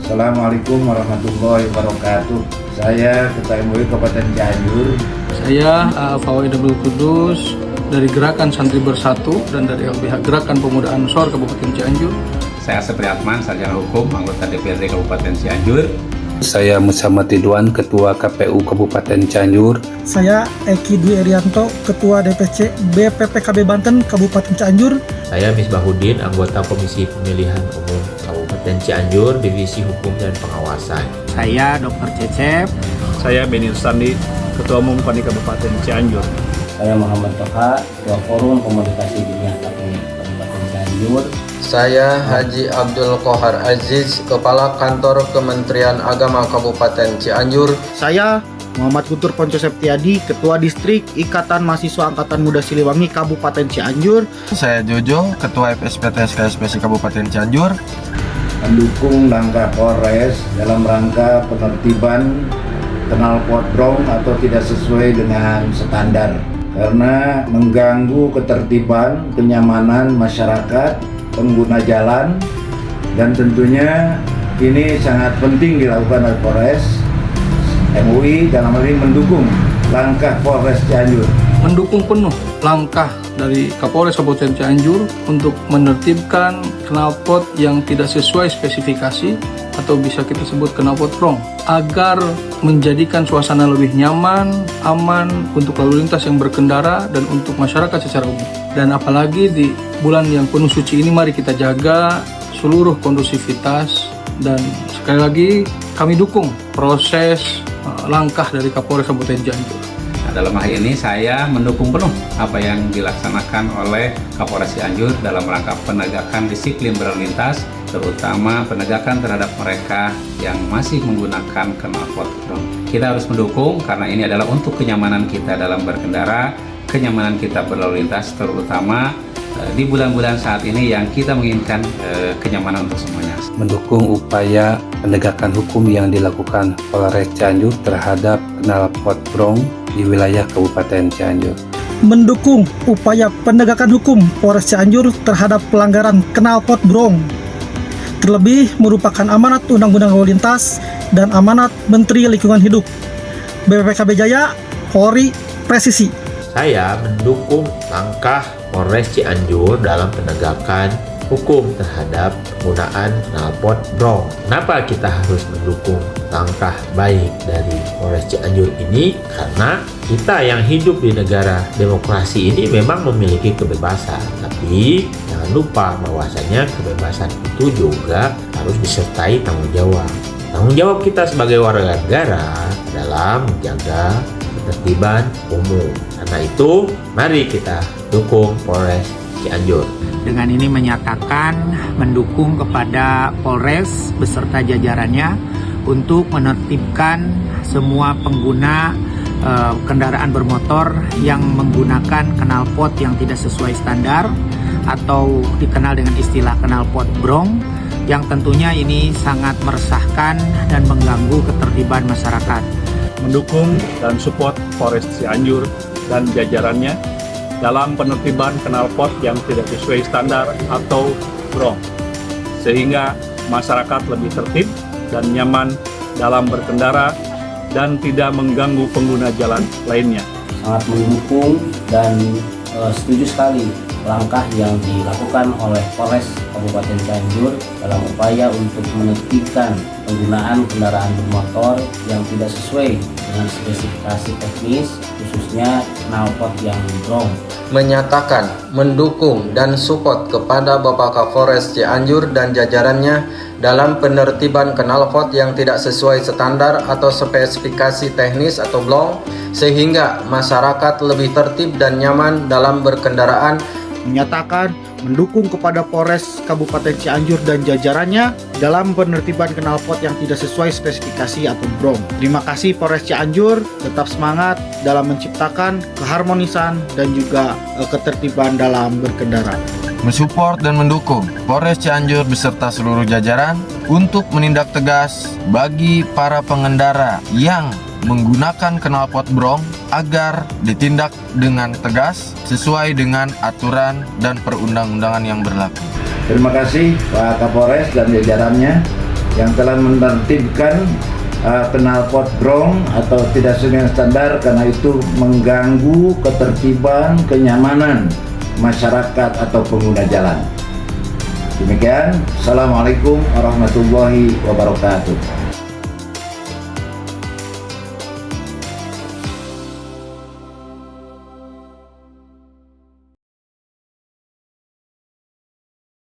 Assalamualaikum warahmatullahi wabarakatuh. Saya Ketua MUI Kabupaten Cianjur. Saya Fawai Abdul Kudus dari Gerakan Santri Bersatu dan dari LBH Gerakan Pemuda Ansor Kabupaten Cianjur. Saya Sepri Atman, sarjana hukum, anggota DPRD Kabupaten Cianjur. Saya Muhammad Ridwan, Ketua KPU Kabupaten Cianjur. Saya Eki Dwi Erianto, Ketua DPC BPPKB Banten Kabupaten Cianjur. Saya Misbahuddin, anggota Komisi Pemilihan Umum Kabupaten Cianjur, Divisi Hukum dan Pengawasan. Saya Dr. Cecep. Saya Beni Sandi, Ketua Umum KONI Kabupaten Cianjur. Saya Muhammad Toha, Ketua Forum Komunikasi Dunia KPU Kabupaten Cianjur. Saya Haji Abdul Qohar Aziz, Kepala Kantor Kementerian Agama Kabupaten Cianjur. Saya Muhammad Guntur Ponco Septiadi, Ketua Distrik Ikatan Mahasiswa Angkatan Muda Siliwangi Kabupaten Cianjur. Saya Jojo, Ketua FSPTS KSPC Kabupaten Cianjur. Mendukung langkah Polres dalam rangka penertiban knalpot brong atau tidak sesuai dengan standar, karena mengganggu ketertiban, kenyamanan masyarakat, pengguna jalan, dan tentunya ini sangat penting dilakukan oleh Polres. MUI dalam hal ini mendukung langkah Polres Cianjur. Mendukung penuh langkah dari Kapolres Kabupaten Cianjur untuk menertibkan knalpot yang tidak sesuai spesifikasi atau bisa kita sebut knalpot brong, agar menjadikan suasana lebih nyaman, aman untuk lalu lintas yang berkendara dan untuk masyarakat secara umum. Dan apalagi di bulan yang penuh suci ini, mari kita jaga seluruh kondusivitas, dan sekali lagi kami dukung proses langkah dari Kapolres Kabupaten Cianjur. Dalam hal ini saya mendukung penuh apa yang dilaksanakan oleh Kapolres Cianjur dalam rangka penegakan disiplin berlalu lintas, terutama penegakan terhadap mereka yang masih menggunakan knalpot brong. Kita harus mendukung karena ini adalah untuk kenyamanan kita dalam berkendara, kenyamanan kita berlalu lintas, terutama di bulan-bulan saat ini yang kita menginginkan kenyamanan untuk semuanya. Mendukung upaya penegakan hukum yang dilakukan Polres Cianjur terhadap knalpot brong di wilayah Kabupaten Cianjur. Mendukung upaya penegakan hukum Polres Cianjur terhadap pelanggaran knalpot brong. Terlebih merupakan amanat Undang-Undang Lalu Lintas dan amanat Menteri Lingkungan Hidup. BPPKB Jaya, Polri, presisi. Saya mendukung langkah Polres Cianjur dalam penegakan hukum terhadap penggunaan knalpot brong. Kenapa kita harus mendukung langkah baik dari Polres Cianjur ini? Karena kita yang hidup di negara demokrasi ini memang memiliki kebebasan, tapi jangan lupa bahwasanya kebebasan itu juga harus disertai tanggung jawab. Tanggung jawab kita sebagai warga negara dalam menjaga ketertiban umum. Karena itu, mari kita dukung Polres Cianjur. Dengan ini menyatakan mendukung kepada Polres beserta jajarannya untuk menertibkan semua pengguna kendaraan bermotor yang menggunakan knalpot yang tidak sesuai standar atau dikenal dengan istilah knalpot brong, yang tentunya ini sangat meresahkan dan mengganggu ketertiban masyarakat. Mendukung dan support Polres Cianjur dan jajarannya dalam penertiban knalpot yang tidak sesuai standar atau brong, sehingga masyarakat lebih tertib dan nyaman dalam berkendara dan tidak mengganggu pengguna jalan lainnya. Sangat mendukung dan setuju sekali langkah yang dilakukan oleh Polres Kabupaten Cianjur dalam upaya untuk menertibkan penggunaan kendaraan bermotor yang tidak sesuai dengan spesifikasi teknis, khususnya knalpot yang brong. Menyatakan mendukung dan support kepada Bapak Kapolres Cianjur dan jajarannya dalam penertiban knalpot yang tidak sesuai standar atau spesifikasi teknis atau brong, sehingga masyarakat lebih tertib dan nyaman dalam berkendaraan. Menyatakan mendukung kepada Polres Kabupaten Cianjur dan jajarannya dalam penertiban knalpot yang tidak sesuai spesifikasi atau brong. Terima kasih Polres Cianjur, tetap semangat dalam menciptakan keharmonisan dan juga ketertiban dalam berkendara. Mensupport dan mendukung Polres Cianjur beserta seluruh jajaran untuk menindak tegas bagi para pengendara yang menggunakan knalpot brong agar ditindak dengan tegas sesuai dengan aturan dan perundang-undangan yang berlaku. Terima kasih Pak Kapolres dan jajarannya. yang telah menertibkan knalpot brong atau tidak sesuai dengan standar, karena itu mengganggu ketertiban, kenyamanan masyarakat atau pengguna jalan. Demikian, Assalamualaikum warahmatullahi wabarakatuh.